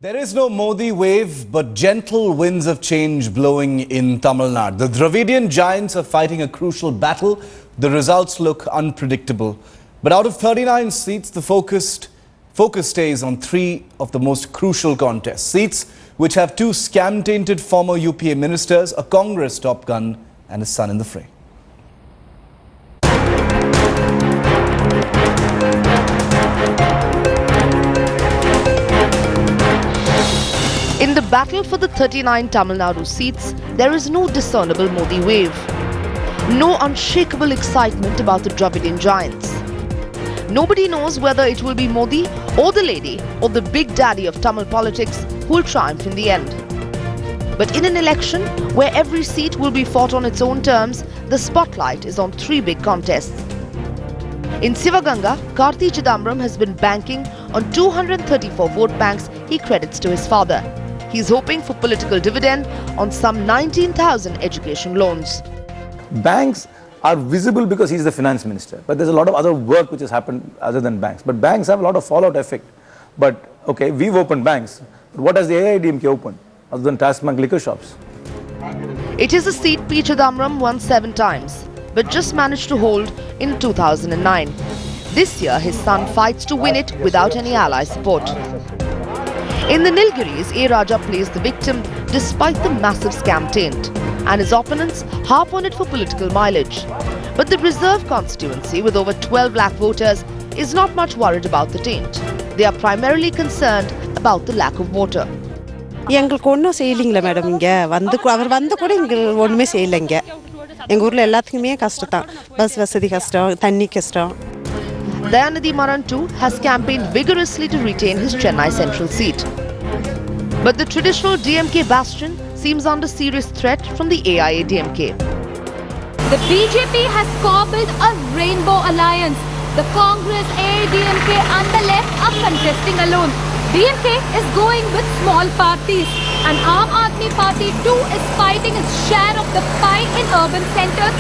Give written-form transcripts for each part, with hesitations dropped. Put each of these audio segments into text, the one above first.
There is no Modi wave, but gentle winds of change blowing in Tamil Nadu. The Dravidian giants are fighting a crucial battle. The results look unpredictable. But out of 39 seats, the focus stays on 3 of the most crucial contests. Seats which have 2 scam-tainted former UPA ministers, a Congress top gun and his son in the fray. In the battle for the 39 Tamil Nadu seats, there is no discernible Modi wave. No unshakable excitement about the Dravidian giants. Nobody knows whether it will be Modi or the lady or the big daddy of Tamil politics who will triumph in the end. But in an election where every seat will be fought on its own terms, the spotlight is on 3 big contests. In Sivaganga, Karthi Chidambaram has been banking on 234 vote banks he credits to his father. He is hoping for political dividend on some 19,000 education loans. Banks are visible because he's the finance minister, but there's a lot of other work which has happened other than banks. But banks have a lot of fallout effect. But okay, we've opened banks. But what has the AIDMK opened other than Tasman liquor shops? It is a seat P. Chidambaram won 7 times, but just managed to hold in 2009. This year, his son fights to win it without any ally support. In the Nilgiris, A. Raja plays the victim despite the massive scam taint, and his opponents harp on it for political mileage. But the reserve constituency with over 12 lakh voters is not much worried about the taint. They are primarily concerned about the lack of water. எங்களுக்கு ஒன்றும் செய்யலைங்களா madam இங்கே அவர் வந்து கூட எங்களுக்கு ஒன்றுமே செய்யலைங்க எங்கள் ஊரில் எல்லாத்துக்குமே கஷ்டம் தான் பஸ் வசதி கஷ்டம் தண்ணி கஷ்டம் Maran too has campaigned vigorously to retain his Chennai central seat. But the traditional DMK bastion seems under serious threat from the AIADMK. The BJP has cobbled a rainbow alliance. The Congress, AIADMK and the left are contesting alone. DMK is going with small parties, and Aam Aadmi Party too is fighting its share of the pie in urban centres,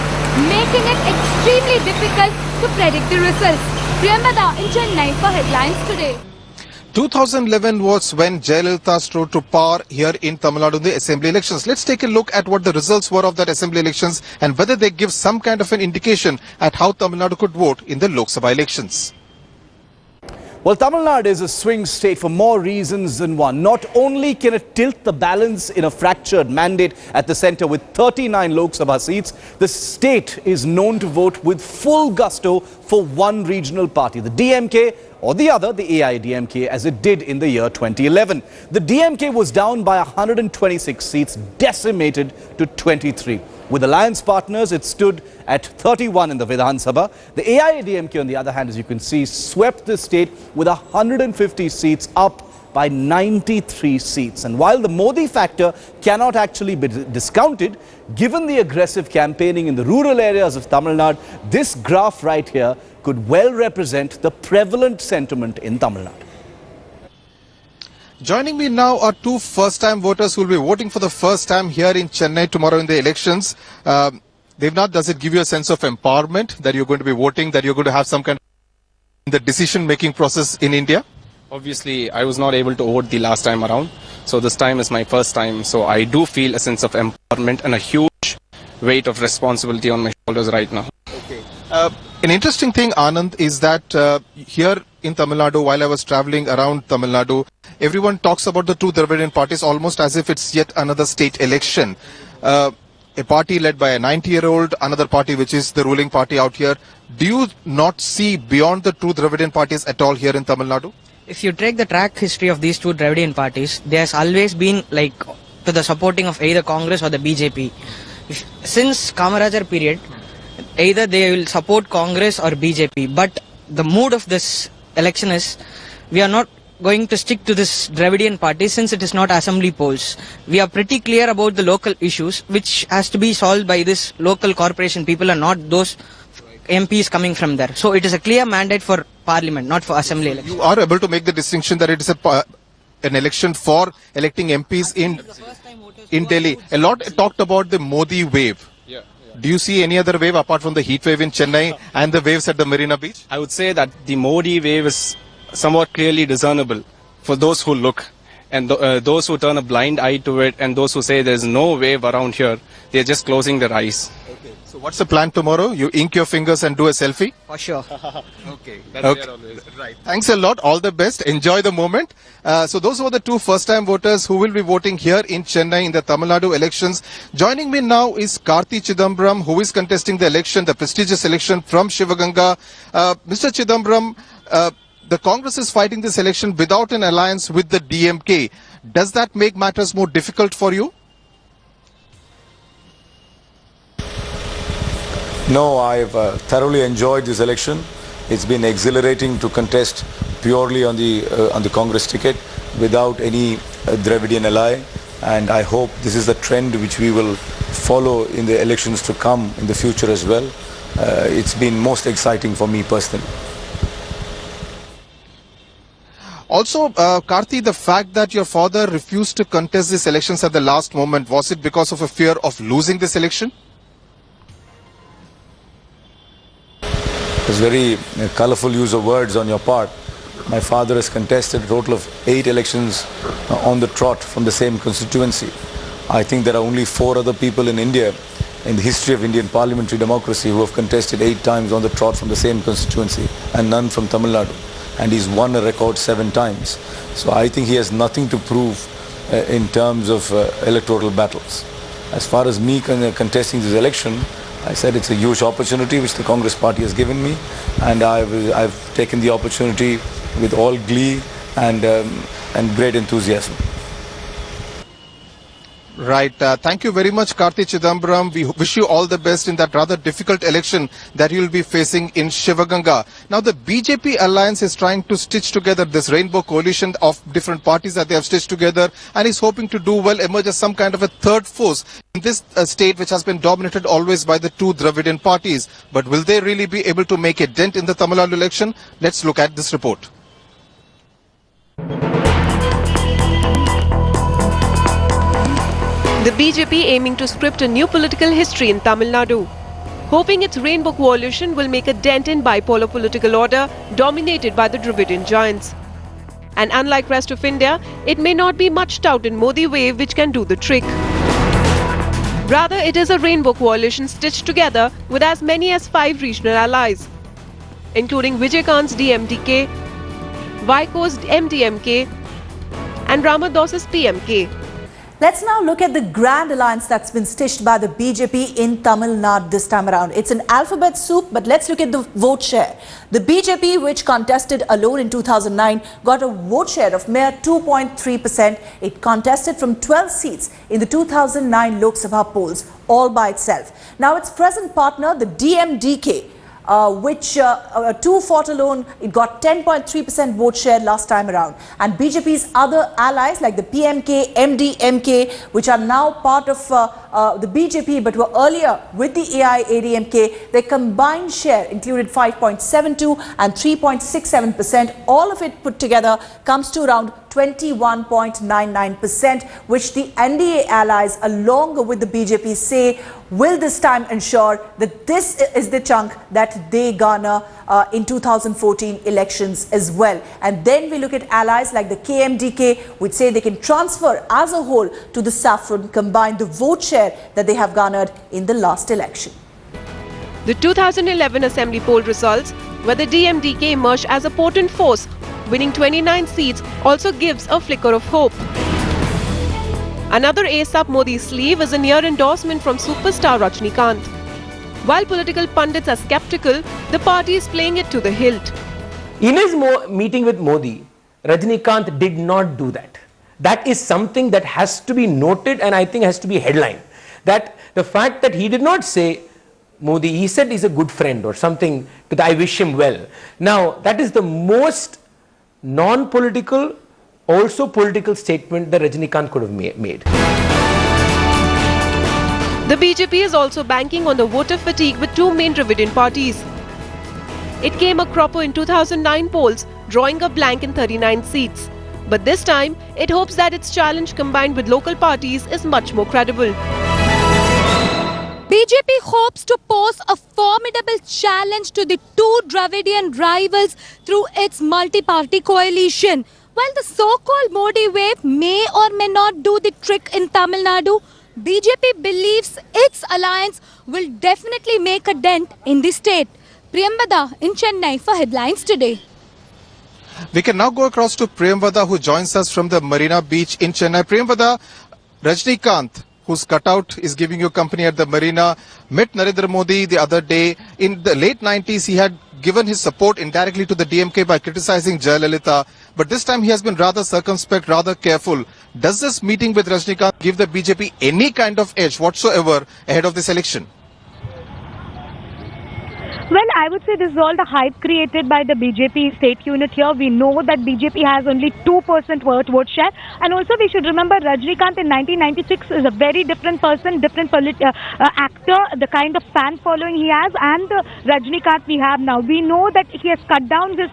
making it extremely difficult to predict the results. Priyamada in Chennai for headlines today. 2011 was when Jayalalitha strode to power here in Tamil Nadu in the assembly elections. Let's take a look at what the results were of that assembly elections and whether they give some kind of an indication at how Tamil Nadu could vote in the Lok Sabha elections. Well, Tamil Nadu is a swing state for more reasons than one. Not only can it tilt the balance in a fractured mandate at the centre with 39 Lok Sabha seats, the state is known to vote with full gusto for one regional party, the DMK, or the other, the AIDMK, as it did in the year 2011. The DMK was down by 126 seats, decimated to 23. With alliance partners, it stood at 31 in the Vidhan Sabha. The AIADMK, on the other hand, as you can see, swept the state with 150 seats, up by 93 seats. And while the Modi factor cannot actually be discounted, given the aggressive campaigning in the rural areas of Tamil Nadu, this graph right here could well represent the prevalent sentiment in Tamil Nadu. Joining me now are 2 first-time voters who will be voting for the first time here in Chennai tomorrow in the elections. Devnath, does it give you a sense of empowerment that you're going to be voting, that you're going to have some kind of in the decision-making process in India? Obviously, I was not able to vote the last time around, so this time is my first time. So I do feel a sense of empowerment and a huge weight of responsibility on my shoulders right now. Okay. An interesting thing, Anand, is that here in Tamil Nadu, while I was traveling around Tamil Nadu, everyone talks about the 2 Dravidian parties almost as if it's yet another state election. A party led by a 90-year-old, another party which is the ruling party out here. Do you not see beyond the 2 Dravidian parties at all here in Tamil Nadu? If you take the track history of these 2 Dravidian parties, there's always been like to the supporting of either Congress or the BJP. Since Kamarajar period, either they will support Congress or BJP. But the mood of this election is we are not going to stick to this Dravidian party since it is not assembly polls. We are pretty clear about the local issues which has to be solved by this local corporation people and not those MPs coming from there. So it is a clear mandate for parliament, not for assembly election. You are able to make the distinction that it is an election for electing MPs in Delhi. A lot talked about the Modi wave. Do you see any other wave apart from the heat wave in Chennai and the waves at the Marina Beach? I would say that the Modi wave is somewhat clearly discernible for those who look. And those who turn a blind eye to it and those who say there's no wave around here, they're just closing their eyes. So what's the plan tomorrow? You ink your fingers and do a selfie? For sure. Okay, that's there always. Right. Thanks a lot. All the best. Enjoy the moment. So those were the two first-time voters who will be voting here in Chennai in the Tamil Nadu elections. Joining me now is Karthi Chidambaram, who is contesting the election, the prestigious election from Sivaganga. Mr. Chidambaram, the Congress is fighting this election without an alliance with the DMK. Does that make matters more difficult for you? No, I've thoroughly enjoyed this election. It's been exhilarating to contest purely on the Congress ticket without any Dravidian ally, and I hope this is the trend which we will follow in the elections to come in the future as well. It's been most exciting for me personally. Also, Karthi, the fact that your father refused to contest these elections at the last moment, was it because of a fear of losing this election? It was very colourful use of words on your part. My father has contested a total of 8 elections on the trot from the same constituency. I think there are only 4 other people in India in the history of Indian parliamentary democracy who have contested 8 times on the trot from the same constituency, and none from Tamil Nadu. And he's won a record 7 times. So I think he has nothing to prove in terms of electoral battles. As far as me contesting this election, I said it's a huge opportunity which the Congress party has given me, and I've taken the opportunity with all glee and great enthusiasm. Right. Thank you very much, Karthi Chidambaram. We wish you all the best in that rather difficult election that you will be facing in Sivaganga. Now, the BJP alliance is trying to stitch together this rainbow coalition of different parties that they have stitched together, and is hoping to do well, emerge as some kind of a third force in this state which has been dominated always by the 2 Dravidian parties. But will they really be able to make a dent in the Tamil Nadu election? Let's look at this report. The BJP aiming to script a new political history in Tamil Nadu, hoping its rainbow coalition will make a dent in bipolar political order dominated by the Dravidian giants. And unlike rest of India, it may not be much touted Modi wave which can do the trick. Rather, it is a rainbow coalition stitched together with as many as 5 regional allies, including Vijayakant's DMDK, Vaiko's MDMK and Ramados's PMK. Let's now look at the grand alliance that's been stitched by the BJP in Tamil Nadu this time around. It's an alphabet soup, but let's look at the vote share. The BJP, which contested alone in 2009, got a vote share of mere 2.3%. It contested from 12 seats in the 2009 Lok Sabha polls, all by itself. Now, its present partner, the DMDK, which 2 fought alone, it got 10.3% vote share last time around. And BJP's other allies like the PMK, MDMK, which are now part of the BJP but were earlier with the AIADMK, their combined share included 5.72 and 3.67%. All of it put together comes to around 21.99%, which the NDA allies along with the BJP say will this time ensure that this is the chunk that they garner in 2014 elections as well. And then we look at allies like the KMDK, which say they can transfer as a whole to the saffron, combine the vote share that they have garnered in the last election. The 2011 Assembly poll results, where the DMDK emerged as a potent force, winning 29 seats, also gives a flicker of hope. Another ace up Modi's sleeve is a near endorsement from superstar Rajnikant. While political pundits are skeptical, the party is playing it to the hilt. In his meeting with Modi, Rajnikant did not do that. That is something that has to be noted and I think has to be headlined. That the fact that he did not say Modi, he said he's a good friend or something, that I wish him well. Now, that is the most non-political, also political statement that Rajnikant could have made. The BJP is also banking on the voter fatigue with 2 main Dravidian parties. It came a cropper in 2009 polls, drawing a blank in 39 seats. But this time, it hopes that its challenge combined with local parties is much more credible. BJP hopes to pose a formidable challenge to the 2 Dravidian rivals through its multi-party coalition. While the so-called Modi wave may or may not do the trick in Tamil Nadu, BJP believes its alliance will definitely make a dent in the state. Priyambada in Chennai for Headlines Today. We can now go across to Priyambada, who joins us from the Marina Beach in Chennai. Priyambada, Rajnikant, whose cutout is giving you company at the Marina, met Narendra Modi the other day. In the late 90s, he had given his support indirectly to the DMK by criticizing Jayalalitha. But this time he has been rather circumspect, rather careful. Does this meeting with Rajnikant give the BJP any kind of edge whatsoever ahead of this election? Well, I would say this is all the hype created by the BJP state unit here. We know that BJP has only 2% vote share. And also we should remember Rajnikant in 1996 is a very different person, different actor, the kind of fan following he has, and the Rajnikant we have now. We know that he has cut down his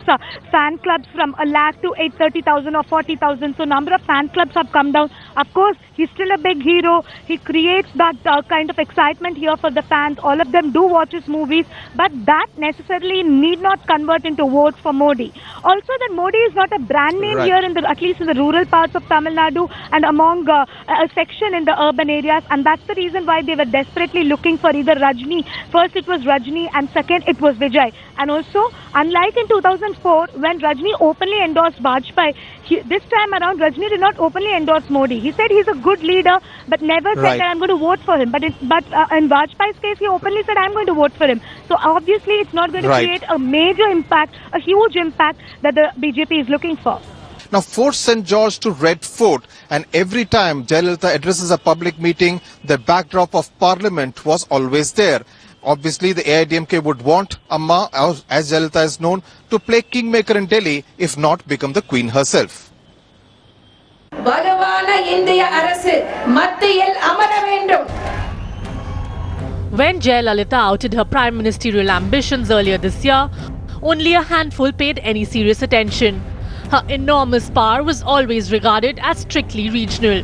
fan clubs from 1 lakh to 830,000 or 40,000. So number of fan clubs have come down. Of course, he's still a big hero. He creates that kind of excitement here for the fans. All of them do watch his movies, but that necessarily need not convert into votes for Modi. Also, that Modi is not a brand name here, at least in the rural parts of Tamil Nadu and among a section in the urban areas, and that's the reason why they were desperately looking for either Rajni. First it was Rajni and second it was Vijay. And also, unlike in 2004 when Rajni openly endorsed Vajpayee, this time around Rajni did not openly endorse Modi. He said he's a good leader but never said that I'm going to vote for him. But in Vajpayee's case, he openly said I'm going to vote for him. So obviously it's not going to create a major impact, a huge impact that the BJP is looking for. Now, Fort St. George to Red Fort, and every time Jayalalitha addresses a public meeting, the backdrop of Parliament was always there. Obviously, the AIDMK would want Amma, as Jayalalitha is known, to play kingmaker in Delhi, if not become the queen herself. When Jayalalitha outed her prime ministerial ambitions earlier this year, only a handful paid any serious attention. Her enormous power was always regarded as strictly regional.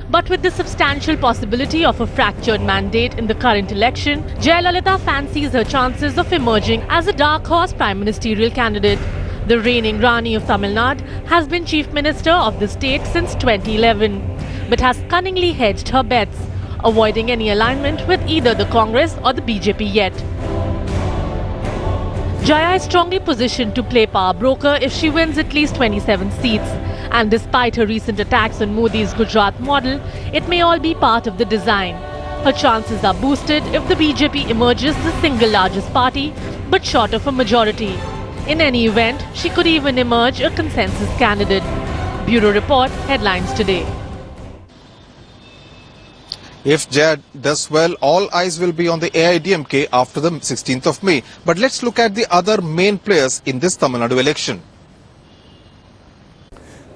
But with the substantial possibility of a fractured mandate in the current election, Jayalalitha fancies her chances of emerging as a dark horse prime ministerial candidate. The reigning Rani of Tamil Nadu has been chief minister of the state since 2011, but has cunningly hedged her bets, avoiding any alignment with either the Congress or the BJP yet. Jaya is strongly positioned to play power broker if she wins at least 27 seats. And despite her recent attacks on Modi's Gujarat model, it may all be part of the design. Her chances are boosted if the BJP emerges the single largest party, but short of a majority. In any event, she could even emerge a consensus candidate. Bureau Report, Headlines Today. If Jaya does well, all eyes will be on the AIDMK after the 16th of May. But let's look at the other main players in this Tamil Nadu election.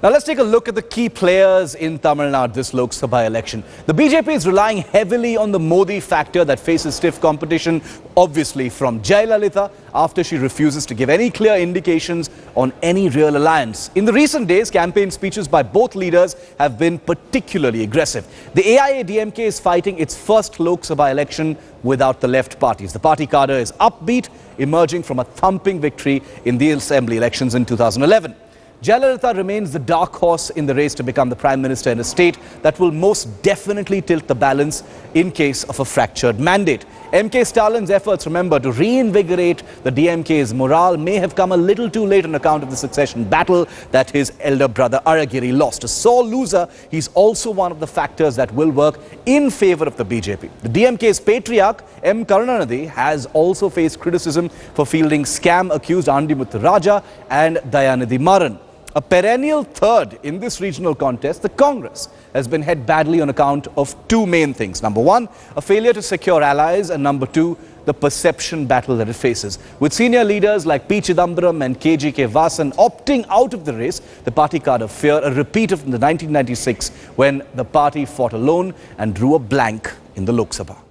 Now let's take a look at the key players in Tamil Nadu this Lok Sabha election. The BJP is relying heavily on the Modi factor that faces stiff competition, obviously from Jayalalitha, after she refuses to give any clear indications on any real alliance. In the recent days, campaign speeches by both leaders have been particularly aggressive. The AIADMK is fighting its first Lok Sabha election without the left parties. The party cadre is upbeat, emerging from a thumping victory in the assembly elections in 2011. Jayalalitha remains the dark horse in the race to become the Prime Minister in a state that will most definitely tilt the balance in case of a fractured mandate. MK Stalin's efforts, remember, to reinvigorate the DMK's morale may have come a little too late on account of the succession battle that his elder brother Aragiri lost. A sore loser, he's also one of the factors that will work in favor of the BJP. The DMK's patriarch, M. Karunanidhi, has also faced criticism for fielding scam-accused Andimuthu Raja and Dayanidhi Maran. A perennial third in this regional contest, the Congress has been hit badly on account of two main things. Number one, a failure to secure allies, and number two, the perception battle that it faces. With senior leaders like P. Chidambaram and KGK Vasan opting out of the race, the party cadre fear a repeat of the 1996 when the party fought alone and drew a blank in the Lok Sabha.